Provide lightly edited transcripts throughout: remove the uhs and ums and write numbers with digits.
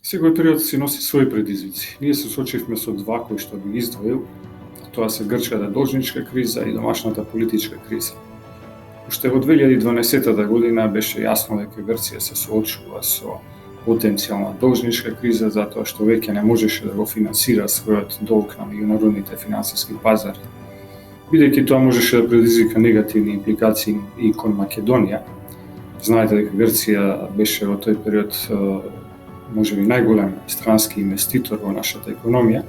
Секој период си носи своји предизвици. Ние се соочивме со два кои што би издвоил, а тоа се грчката должничка криза и домашната политичка криза. Уште во 2012 година беше јасно дека Грција се соочува со потенцијална должничка криза затоа што веќе не можеше да го финансира својот долг на меѓународните финансиски пазари. Бидејќи тоа можеше да предизвика негативни импликации и кон Македонија. Знаете дека Грција беше во тој период можеби најголем странски инвеститор во нашата економија.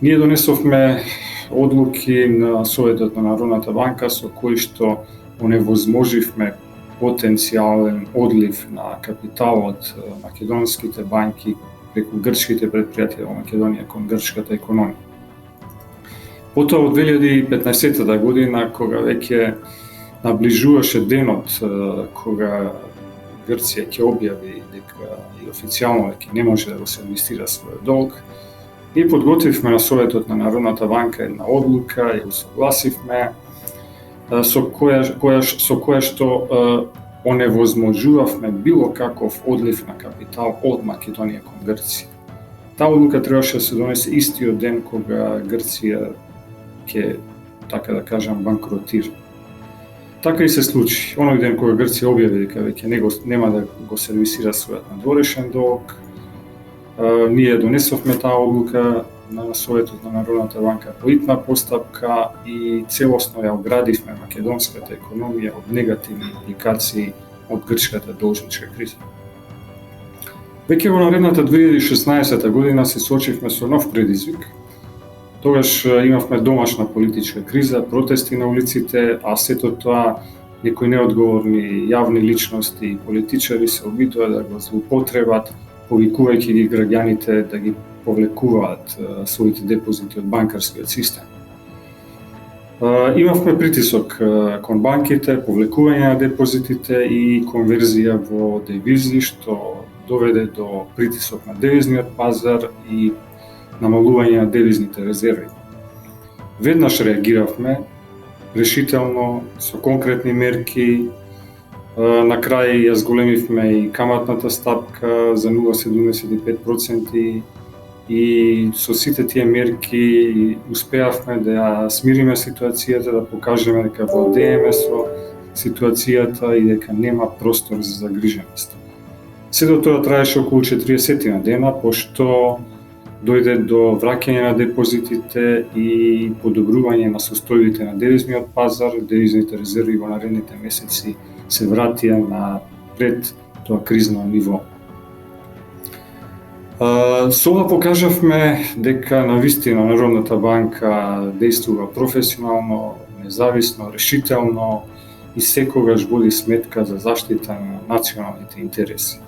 Ние донесовме одлуки на Советот на Народната банка со кои што оневозможивме потенцијален одлив на капитал од македонските банки преку грчките предпријатија во Македонија кон грчката економија. Потоа во 2015 година, кога веќе наближуваше денот кога Грција ќе објави дека и официјално дека не може да го сервисира својот долг, ние подготвивме на Советот на Народната банка една одлука, ја усогласивме, со која што оневозможувавме било каков одлив на капитал од Македонија кон Грција. Таа одлука требаше да се донесе истиот ден кога Грција ќе, така да кажам, банкротира. Така и се случи. Оној ден кога Грција објави дека веќе нема да го сервисира својот надворешен долг, ние донесовме таа одлука на Советот на Народната банка по итна постапка и целосно ја оградивме македонската економија од негативни импликации од грчката должничка криза. Веќе во наредната 2016 година се соочивме со нов предизвик. Тогаш имавме домашна политичка криза, протести на улиците, а сето тоа некои неодговорни јавни личности и политичари се обидува да го злоупотребат, повикувајќи ги граѓаните да ги повлекуваат своите депозити од банкарскиот систем. Имавме притисок кон банките, повлекување на депозитите и конверзија во девизи, што доведе до притисок на девизниот пазар и намалување на девизните резерви. Веднаш реагиравме решително со конкретни мерки. На крај ја зголемивме и каматната стапка за 0,75% и со сите тие мерки успеавме да ја смириме ситуацијата, да покажеме дека владееме со ситуацијата и дека нема простор за загриженост. Сето тоа траеше околу 40 дена, пошто дојде до враќање на депозитите и подобрување на состојбите на девизниот пазар. Девизните резерви во наредните месеци се вратија на пред тоа кризно ниво. Со ова покажавме дека навистина Народната банка действува професионално, независно, решително и секогаш води сметка за заштита на националните интереси.